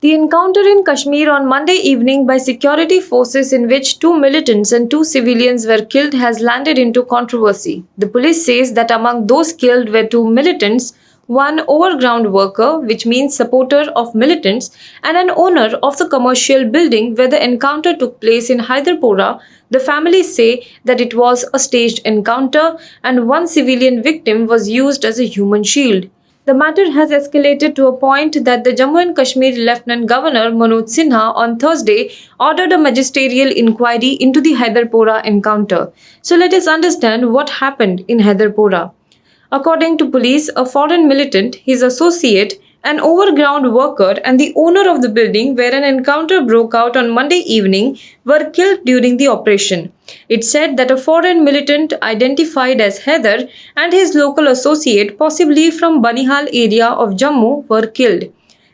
The encounter in Kashmir on Monday evening by security forces, in which two militants and two civilians were killed, has landed into controversy. The police says that among those killed were two militants, one overground worker, which means supporter of militants, and an owner of the commercial building where the encounter took place in Hyderpora. The families say that it was a staged encounter and one civilian victim was used as a human shield. The matter has escalated to a point that the Jammu and Kashmir Lieutenant Governor Manoj Sinha on Thursday ordered a magisterial inquiry into the Hyderpora encounter. So let us understand what happened in Hyderpora. According to police, a foreign militant, his associate, an overground worker, and the owner of the building where an encounter broke out on Monday evening were killed during the operation. It said that a foreign militant identified as Heather and his local associate, possibly from Banihal area of Jammu, were killed.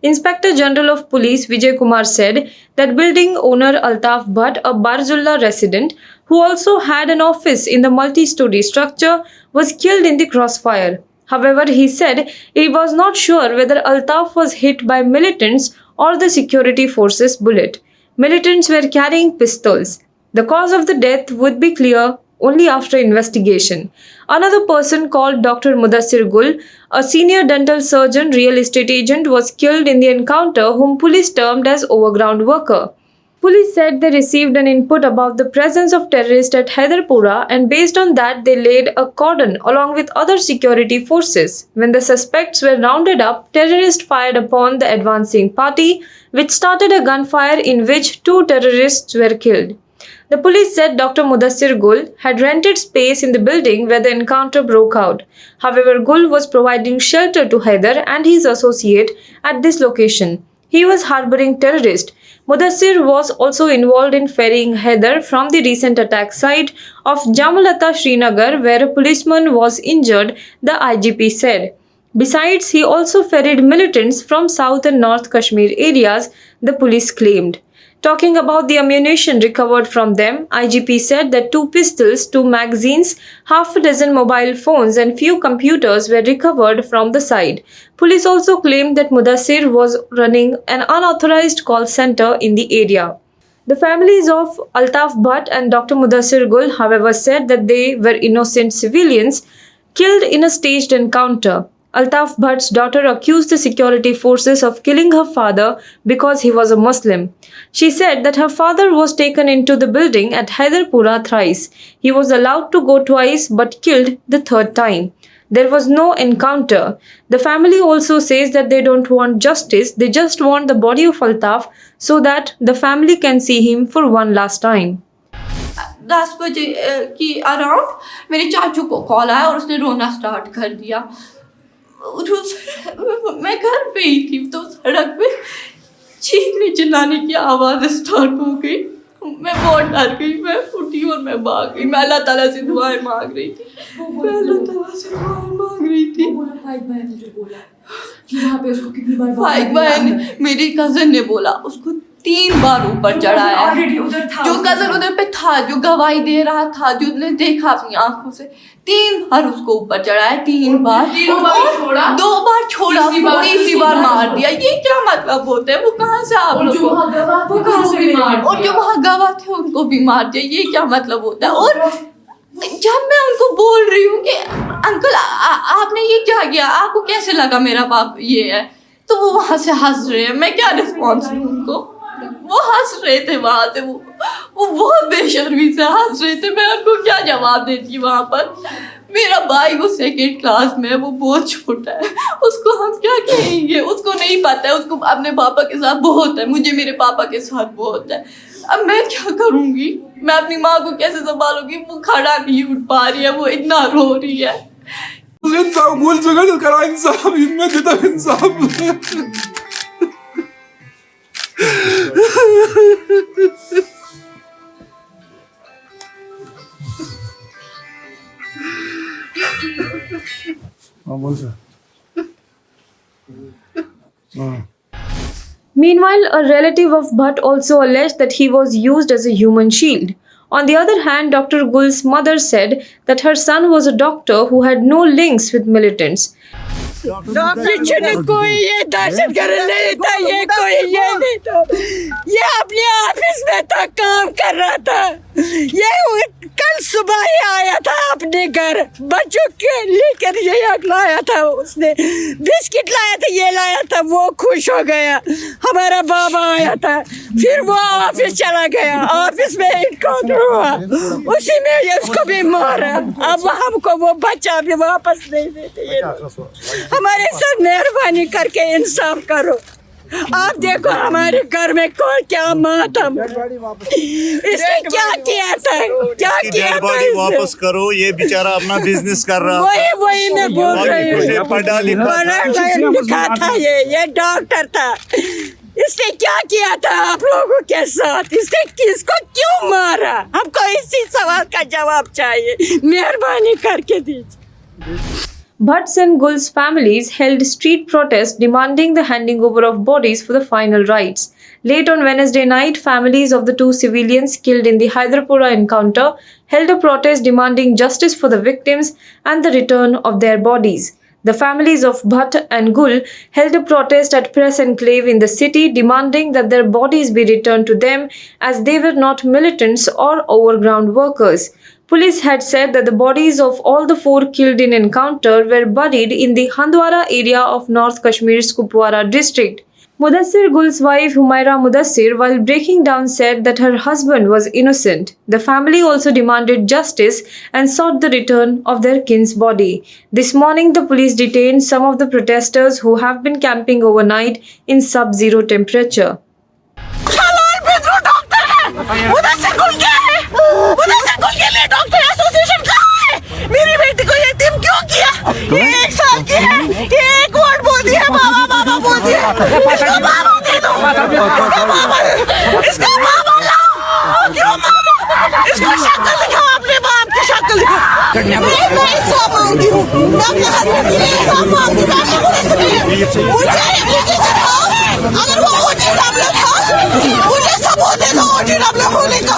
Inspector General of Police Vijay Kumar said that building owner Altaf Bhatt, a Barzulla resident who also had an office in the multi-story structure, was killed in the crossfire. However, he said he was not sure whether Altaf was hit by militants or the security forces' bullet. Militants were carrying pistols. The cause of the death would be clear only after investigation. Another person called Dr. Mudassir Gul, a senior dental surgeon real estate agent, was killed in the encounter, whom police termed as overground worker. Police said they received an input about the presence of terrorists at Hyderpora, and based on that they laid a cordon along with other security forces. When the suspects were rounded up, terrorists fired upon the advancing party, which started a gunfire in which two terrorists were killed. The police said Dr. Mudassir Gul had rented space in the building where the encounter broke out. However, Gul was providing shelter to Haider and his associate at this location. He was harboring terrorists. Mudassir was also involved in ferrying Haider from the recent attack site of Jamalata Srinagar, where a policeman was injured, the IGP said. Besides, he also ferried militants from South and North Kashmir areas, the police claimed. Talking about the ammunition recovered from them, IGP said that 2 pistols, 2 magazines, half a dozen mobile phones and few computers were recovered from the site. Police also claimed that Mudassir was running an unauthorized call center in the area. The families of Altaf Bhatt and Dr. Mudassir Gul, however, said that they were innocent civilians killed in a staged encounter. Altaf Bhatt's daughter accused the security forces of killing her father because he was a Muslim. She said that her father was taken into the building at Hyderpora thrice. He was allowed to go twice but killed the third time. There was no encounter. The family also says that they don't want justice, they just want the body of Altaf so that the family can see him for one last time. 10 बजे की around मेरे चाचू को call आया और उसने रोना start कर दिया. मैं घर पे ही थी तो सड़क पे चीखने चिल्लाने की आवाज़ स्टार्ट हो गई. मैं बहुत डर गई. मैं उठी और मैं भाग गई. मैं अल्लाह ताला से दुआएं मांग रही थी. फाइक बहन मेरी कज़न ने बोला उसको 3 बार ऊपर चढ़ाया. जो कज़न उधर पे था, जो गवाही दे रहा था, जो ने देखा अपनी आंखों से, 3 बार उसको ऊपर चढ़ाया. 3 बार 2 बार छोड़ा, तीसरी बार मार दिया. ये क्या मतलब होता है? वो कहाँ से आप लोग वो कहाँ से और जो वहाँ गवाह थे उनको भी मार दिया. ये क्या मतलब होता है? और जब मैं उनको बोल रही हूँ कि अंकल आपने ये क्या किया, आपको कैसे लगा मेरा बाप ये है, तो वो वहाँ से हंस रहे हैं. मैं क्या रिस्पॉन्स दूँ उनको? वो हंस रहे थे वहाँ से. वो बहुत बेशर्मी से हंस रहे थे. मैं उनको क्या जवाब देती वहाँ पर? मेरा भाई वो 2nd क्लास में है, वो बहुत छोटा है, उसको हम क्या कहेंगे? उसको नहीं पता है. उसको अपने पापा के साथ बहुत है, मुझे मेरे पापा के साथ बहुत है. अब मैं क्या करूँगी? मैं अपनी माँ को कैसे संभालूंगी? वो खड़ा नहीं उठ पा रही है, वो इतना रो रही है. Meanwhile, a relative of Bhatt also alleged that he was used as a human shield. On the other hand, Dr. Gul's mother said that her son was a doctor who had no links with militants. पीछे कोई ये दहशत गर्द नहीं था, ये कोई ये ये अपने ऑफिस में था, काम कर रहा था। ये कल सुबह ही आया था अपने घर, बच्चों के लेकर ये लाया था, उसने बिस्किट लाया था, ये लाया था, वो खुश हो गया। हमारा बाबा आया था, फिर वो ऑफिस चला गया, ऑफिस में इनकाउंटर हुआ, उसी में ये उसको भी मारा। अब हमको वो बच्चा भी वापस नहीं देते ये लोग। हमारे साथ मेहरबानी करके इंसाफ करो। आप देखो हमारे घर में कौन क्या मातम, इसने क्या किया था, क्या किया था, वापस करो। ये बेचारा अपना बिजनेस कर रहा है। वही मैं बोल रही हूँ, पढ़ा लिखा था, ये डॉक्टर था। इसने क्या किया था आप लोगों के साथ, इसने किसको क्यों मारा? हमको इसी सवाल का जवाब चाहिए, मेहरबानी करके दीजिए। Bhatts and Gul's families held street protests demanding the handing over of bodies for the final rites. Late on Wednesday night, families of the two civilians killed in the Hyderpura encounter held a protest demanding justice for the victims and the return of their bodies. The families of Bhatt and Gul held a protest at Press Enclave in the city demanding that their bodies be returned to them as they were not militants or overground workers. Police had said that the bodies of all the four killed in encounter were buried in the Handwara area of North Kashmir's Kupwara district. Mudassir Gul's wife Humaira Mudassir, while breaking down, said that her husband was innocent. The family also demanded justice and sought the return of their kin's body. This morning, the police detained some of the protesters who have been camping overnight in sub-zero temperature. Doctor association कहाँ है? मेरी बेटी को यतीम क्यों किया? ये 1 साल की है, ये एक वर्ड बोल दिया, बाबा बाबा बोल दिया। इसका बाबा दे दो, इसका बाबा लाओ, क्यों मारो? इसको शक्ल दिखाओ, अपने बाप की शक्ल दिखाओ। मैं इंसाफ मांगती हूँ, मैं अपने हस्बैंड के लिए इंसाफ मांगती हूँ। मुझे दिखाओ, अगर वो OTW था, मुझे सबूत दे दो OTW होने का।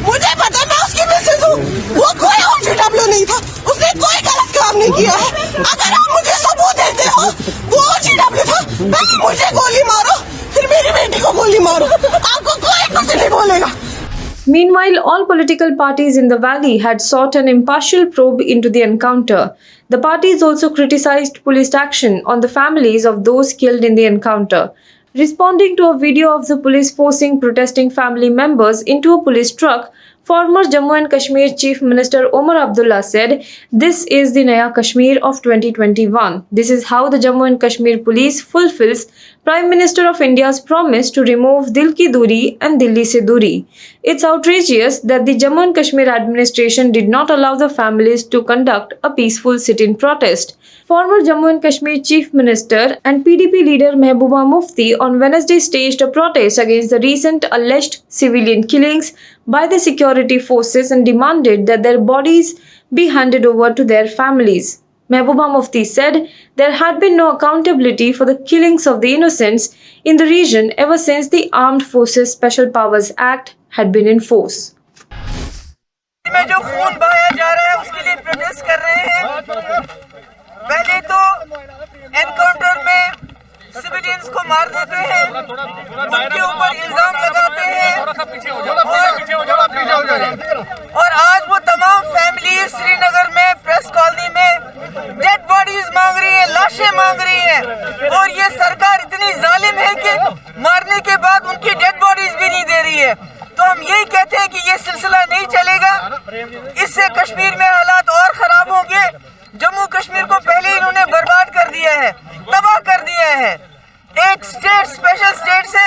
मुझे पता है, मैं उसकी मिसेज हूँ, वो कोई OTW नहीं था, उसने कोई गलत काम नहीं किया है। अगर आप मुझे सबूत देते हो वो OTW था, पहले मुझे गोली मारो, फिर मेरी बेटी को गोली मारो, आपको कोई कुछ नहीं बोलेगा। Meanwhile, all political parties in the valley had sought an impartial probe into the encounter. The parties also criticized police action on the families of those killed in the encounter. Responding to a video of the police forcing protesting family members into a police truck, former Jammu and Kashmir Chief Minister Omar Abdullah said, "This is the Naya Kashmir of 2021. This is how the Jammu and Kashmir Police fulfills Prime Minister of India's promise to remove Dil Ki Duri and Dilli Se Duri. It's outrageous that the Jammu and Kashmir administration did not allow the families to conduct a peaceful sit-in protest." Former Jammu and Kashmir Chief Minister and PDP leader Mehbooba Mufti on Wednesday staged a protest against the recent alleged civilian killings by the security forces and demanded that their bodies be handed over to their families. Mehbooba Mufti said there had been no accountability for the killings of the innocents in the region ever since the Armed Forces Special Powers Act had been in force. में जो खून बहाया जा रहा है उसके लिए protest कर रहे हैं। पहले तो एनकाउंटर में सिविलियंस को मार देते हैं, उनके ऊपर इल्जाम लगाते हैं और आज वो तमाम फैमिली श्रीनगर में प्रेस कॉलोनी में डेड बॉडीज मांग रही है, लाशें मांग रही है और ये सरकार इतनी जालिम है कि मारने के बाद उनकी डेड बॉडीज भी नहीं दे रही है। तो हम यही कहते हैं कि ये सिलसिला नहीं चलेगा, इससे कश्मीर में हालात और खराब होंगे। जम्मू कश्मीर को पहले ही इन्होंने बर्बाद कर दिया है, तबाह कर दिया है, एक स्टेट स्पेशल स्टेट से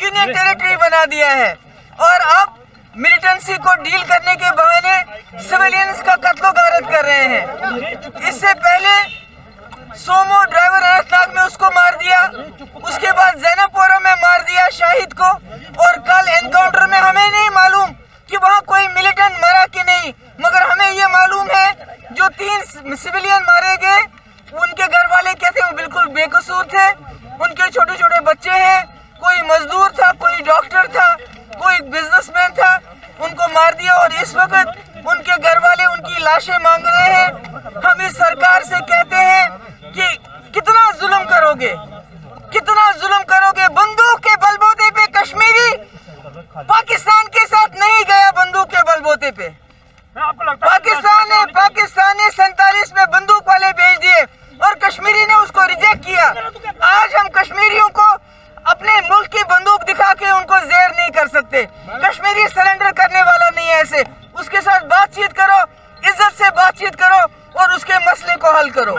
यूनियन टेरिटरी बना दिया है और अब मिलिटेंसी को डील करने के बहाने सिविलियंस का कत्लो गारत कर रहे हैं। इससे पहले सोमो ड्राइवर अनंतनाग में उसको मार दिया, उसके बाद जैनपुरा में मार दिया शाहिद को और कल एनकाउंटर में हमें नहीं मालूम कि वहाँ कोई मिलिटेंट मरा कि नहीं, मगर हमें ये मालूम है जो 3 सिविलियन मारे गए उनके घर वाले कहते हैं वो बिल्कुल बेकसूर थे, उनके छोटे छोटे बच्चे हैं, कोई मजदूर था, कोई डॉक्टर था, कोई बिजनेसमैन था, उनको मार दिया और इस वक्त उनके घर वाले उनकी लाशें मांग रहे हैं। हम इस सरकार से कहते हैं कि कितना जुल्म करोगे, कितना जुल्म करोगे, बंदूक के बलबूते पे कश्मीर पाकिस्तान के साथ नहीं गया बंदूक के बलबूते पे। पाकिस्तान ने 47 में बंदूक वाले भेज दिए और कश्मीरी ने उसको रिजेक्ट किया। आज हम कश्मीरियों को अपने मुल्क की बंदूक दिखा के उनको ज़ेर नहीं कर सकते। कश्मीरी सरेंडर करने वाला नहीं है। ऐसे उसके साथ बातचीत करो, इज्जत से बातचीत करो और उसके मसले को हल करो।